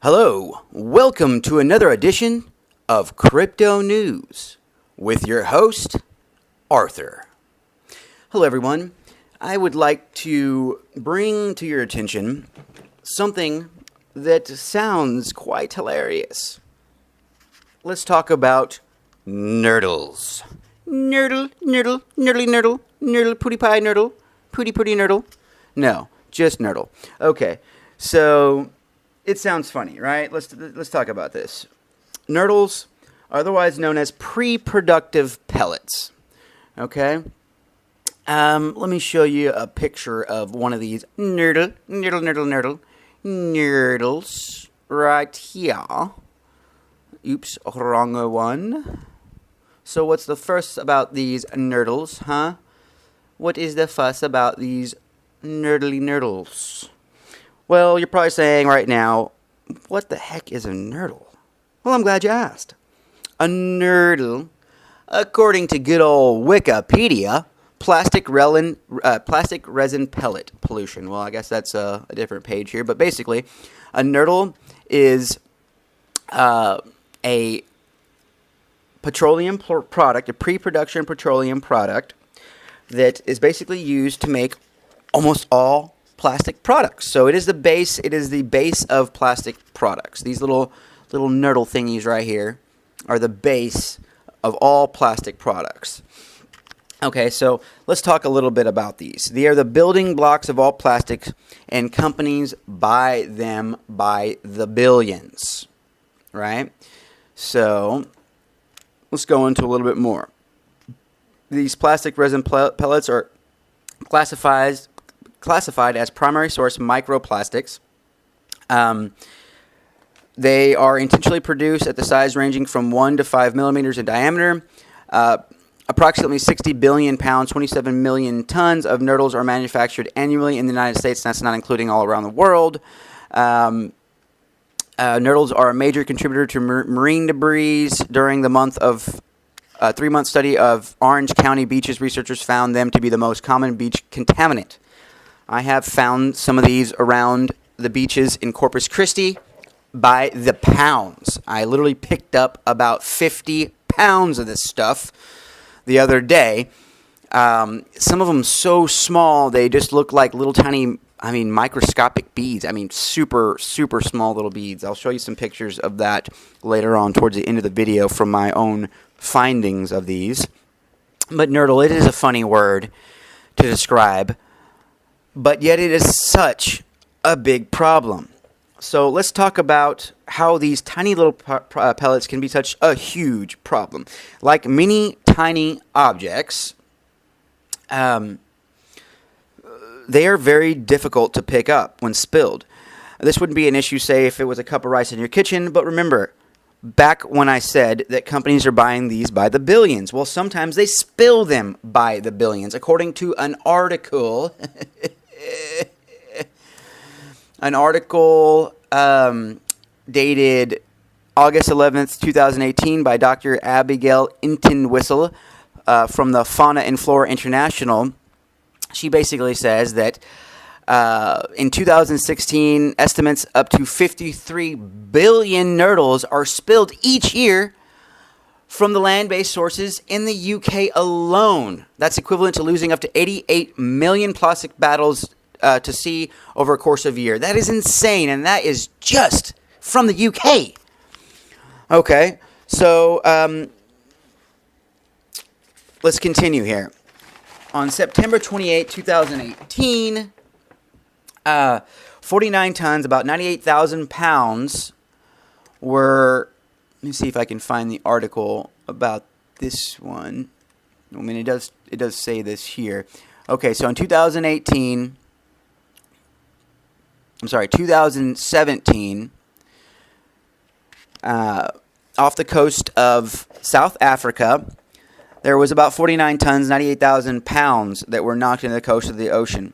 Hello, welcome to another edition of Crypto News with your host, Arthur. Hello everyone, I would like to bring to your attention something that sounds quite hilarious. Let's talk about nurdles. Nurdle, nurdle, nurdly nurdle, nurdle pooty pie nurdle, pooty nurdle. No, just nurdle. Okay, so it sounds funny, right? Let's talk about this. Nurdles, otherwise known as pre-productive pellets. Okay? Let me show you a picture of one of these nurdles right here. Oops, wrong one. So what's the fuss about these nurdles, huh? What is the fuss about these nurdles? Well, you're probably saying right now, what the heck is a nurdle? Well, I'm glad you asked. A nurdle, according to good old Wikipedia, plastic resin pellet pollution. Well, I guess that's a different page here, but basically, a nurdle is a petroleum product, a pre-production petroleum product that is basically used to make almost all plastic products. So it is the base of plastic products. These little nurdle thingies right here are the base of all plastic products. Okay, so let's talk a little bit about these. They are the building blocks of all plastics, and companies buy them by the billions, right? So let's go into a little bit more. These plastic resin pellets are classified as primary source microplastics. They are intentionally produced at the size ranging from 1 to 5 millimeters in diameter. Approximately 60 billion pounds, 27 million tons of nurdles are manufactured annually in the United States. That's not including all around the world. Nurdles are a major contributor to marine debris. During the 3-month study of Orange County beaches, researchers found them to be the most common beach contaminant. I have found some of these around the beaches in Corpus Christi by the pounds. I literally picked up about 50 pounds of this stuff the other day. Some of them so small, they just look like little tiny, microscopic beads. Super, super small little beads. I'll show you some pictures of that later on towards the end of the video from my own findings of these. But nurdle, it is a funny word to describe, but yet it is such a big problem. So let's talk about how these tiny little pellets can be such a huge problem. Like many tiny objects, they are very difficult to pick up when spilled. This wouldn't be an issue, say, if it was a cup of rice in your kitchen, but remember, back when I said that companies are buying these by the billions, well, sometimes they spill them by the billions. According to an article, dated August 11th, 2018 by Dr. Abigail Entwistle from the Fauna and Flora International. She basically says that in 2016, estimates up to 53 billion nurdles are spilled each year from the land-based sources in the UK alone. That's equivalent to losing up to 88 million plastic bottles to sea over a course of a year. That is insane, and that is just from the UK. Okay, so let's continue here. On September 28, 2018, 49 tons, about 98,000 pounds were, let me see if I can find the article about this one. It does say this here. Okay, so in 2017, off the coast of South Africa, there was about 49 tons, 98,000 pounds that were knocked into the coast of the ocean.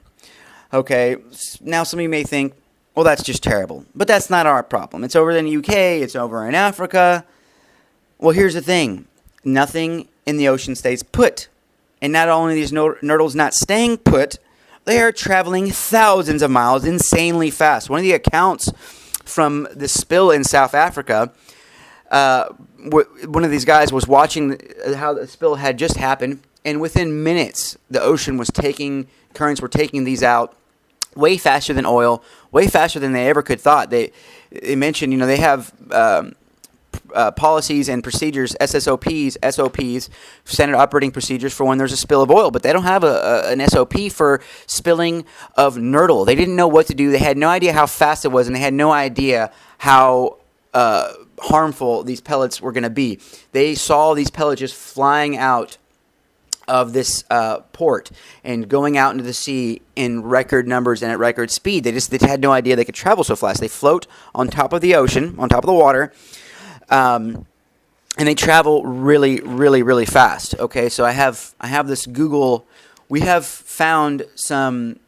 Okay, now some of you may think, well, that's just terrible. But that's not our problem. It's over in the UK, it's over in Africa. Well, here's the thing. Nothing in the ocean stays put. And not only are these nurdles not staying put, they are traveling thousands of miles insanely fast. One of the accounts from this spill in South Africa. One of these guys was watching how the spill had just happened, and within minutes, the currents were taking these out way faster than oil, way faster than they ever could thought. They mentioned, they have policies and procedures, SOPs, standard operating procedures for when there's a spill of oil, but they don't have an SOP for spilling of nurdle. They didn't know what to do. They had no idea how fast it was, and they had no idea how harmful these pellets were going to be. They saw these pellets just flying out of this port and going out into the sea in record numbers and at record speed. They had no idea they could travel so fast. They float on top of the ocean, on top of the water, and they travel really, really, really fast. Okay, so I have this Google. We have found some.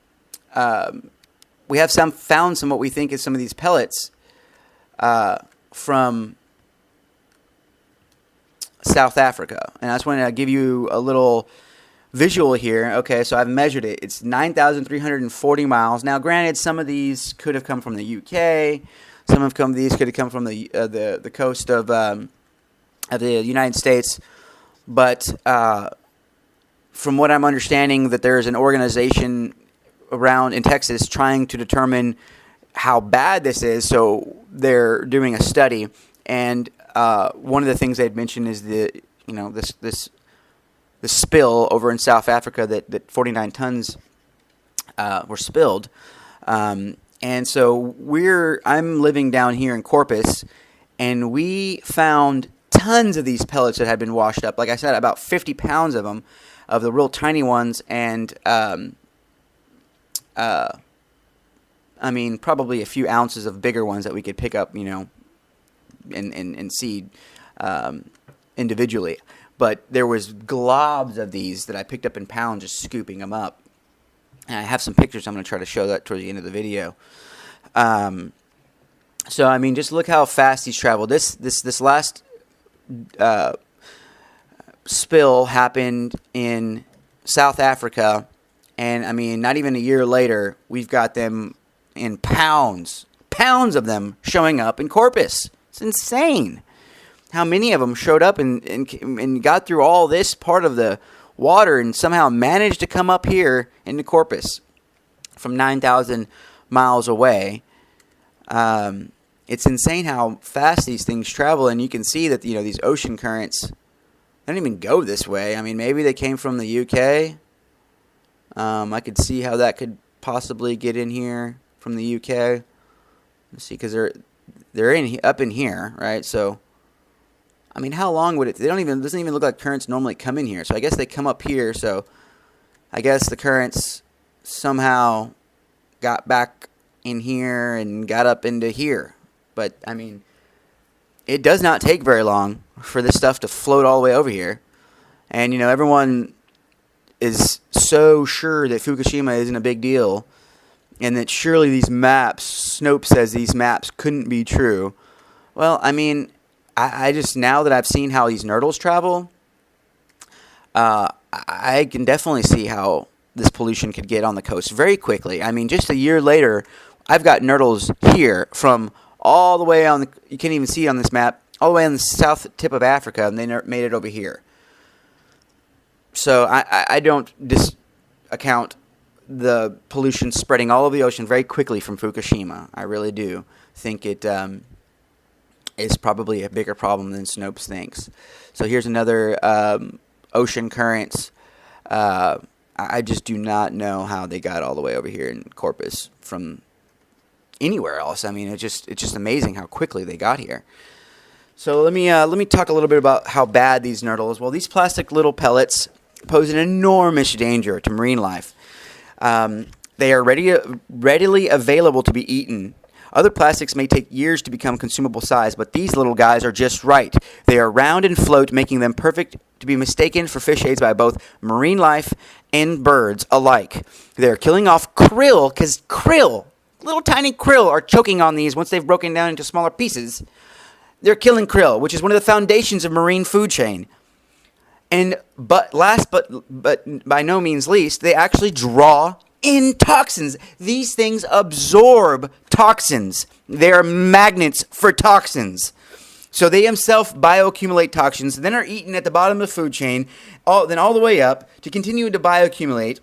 Found some what we think is some of these pellets from South Africa, and I just want to give you a little visual here. Okay, so I've measured it. It's 9,340 miles. Now, granted, some of these could have come from the UK. These could have come from the coast of the United States. But from what I'm understanding, that there is an organization around in Texas trying to determine how bad this is. So they're doing a study, and one of the things they'd mentioned is this spill over in South Africa that 49 tons were spilled. And so I'm living down here in Corpus, and we found tons of these pellets that had been washed up. Like I said, about 50 pounds of them, of the real tiny ones, and probably a few ounces of bigger ones that we could pick up, and seed individually. But there was globs of these that I picked up in pounds, just scooping them up. And I have some pictures. I'm going to try to show that towards the end of the video. So just look how fast these travel. This last spill happened in South Africa, and not even a year later, we've got them in pounds of them showing up in Corpus. It's insane how many of them showed up and got through all this part of the water and somehow managed to come up here into Corpus from 9,000 miles away. It's insane how fast these things travel, and you can see that these ocean currents don't even go this way. Maybe they came from the UK. I could see how that could possibly get in here from the UK. Let's see, because they're up in here, right? So, how long would it? It doesn't even look like currents normally come in here. So I guess they come up here. So I guess the currents somehow got back in here and got up into here. But it does not take very long for this stuff to float all the way over here. And everyone is so sure that Fukushima isn't a big deal, and that surely these maps, Snopes says these maps couldn't be true. Well, I just, now that I've seen how these nurdles travel, I can definitely see how this pollution could get on the coast very quickly. Just a year later, I've got nurdles here from all the way on you can't even see it on this map, all the way on the south tip of Africa, and they made it over here. So I don't discount the pollution spreading all over the ocean very quickly from Fukushima. I really do think it is probably a bigger problem than Snopes thinks. So here's another ocean currents. I just do not know how they got all the way over here in Corpus from anywhere else. It's just amazing how quickly they got here. So let me talk a little bit about how bad these nurdles. Well, these plastic little pellets pose an enormous danger to marine life. They are readily available to be eaten. Other plastics may take years to become consumable size, but these little guys are just right. They are round and float, making them perfect to be mistaken for fish aids by both marine life and birds alike. They are killing off krill, because little tiny krill, are choking on these once they've broken down into smaller pieces. They're killing krill, which is one of the foundations of marine food chain. And but by no means least, they actually draw in toxins. These things absorb toxins. They are magnets for toxins. So they themselves bioaccumulate toxins, then are eaten at the bottom of the food chain, then all the way up to continue to bioaccumulate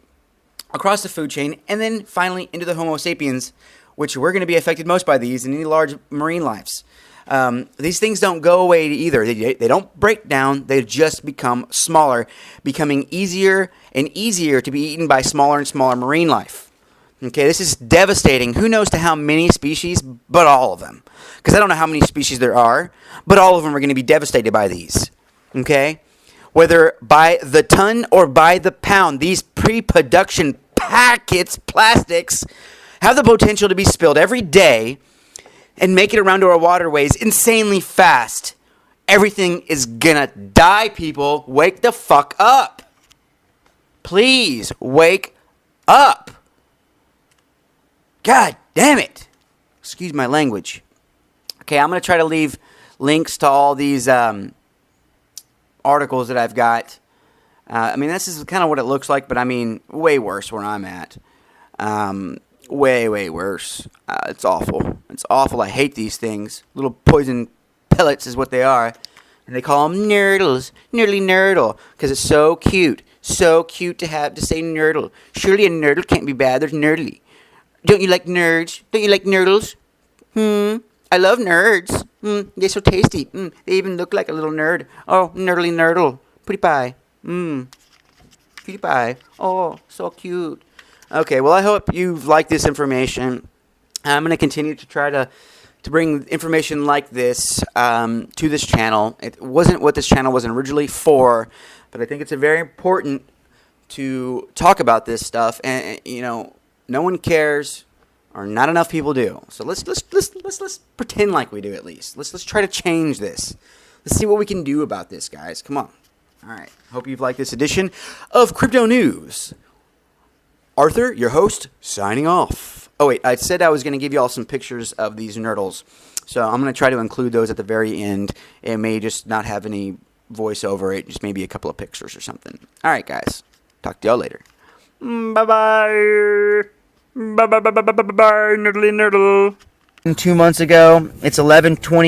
across the food chain, and then finally into the Homo sapiens, which we're going to be affected most by these in any large marine lives. These things don't go away either. They don't break down. They just become smaller, becoming easier and easier to be eaten by smaller and smaller marine life. Okay, this is devastating. Who knows to how many species, but all of them. Because I don't know how many species there are, but all of them are going to be devastated by these. Okay? Whether by the ton or by the pound, these pre-production packets, plastics, have the potential to be spilled every day and make it around to our waterways insanely fast. Everything is gonna die, people. Wake the fuck up. Please, wake up. God damn it. Excuse my language. Okay, I'm going to try to leave links to all these articles that I've got. I mean, this is kind of what it looks like, but I mean, way worse where I'm at. Way, way worse. It's awful. It's awful. I hate these things. Little poison pellets is what they are. And they call them nurdles. Nurdle. Because it's so cute. So cute to have to say nurdle. Surely a nurdle can't be bad. There's nurdly. Don't you like nerds? Don't you like nurdles? I love nerds. They're so tasty. They even look like a little nerd. Oh, nurdle. Pretty pie. Cutie pie. Oh, so cute. Okay, well, I hope you've liked this information. I'm going to continue to try to bring information like this to this channel. It wasn't what this channel was originally for, but I think it's very important to talk about this stuff. And, you know, no one cares, or not enough people do. So let's pretend like we do at least. Let's try to change this. Let's see what we can do about this, guys. Come on. All right. Hope you've liked this edition of Crypto News. Arthur, your host, signing off. Oh wait, I said I was going to give you all some pictures of these nurdles, so I'm going to try to include those at the very end. It may just not have any voice over it, just maybe a couple of pictures or something. All right, guys. Talk to y'all later. Bye-bye. Bye, nurdly nurdle. 2 months ago, it's 11:20.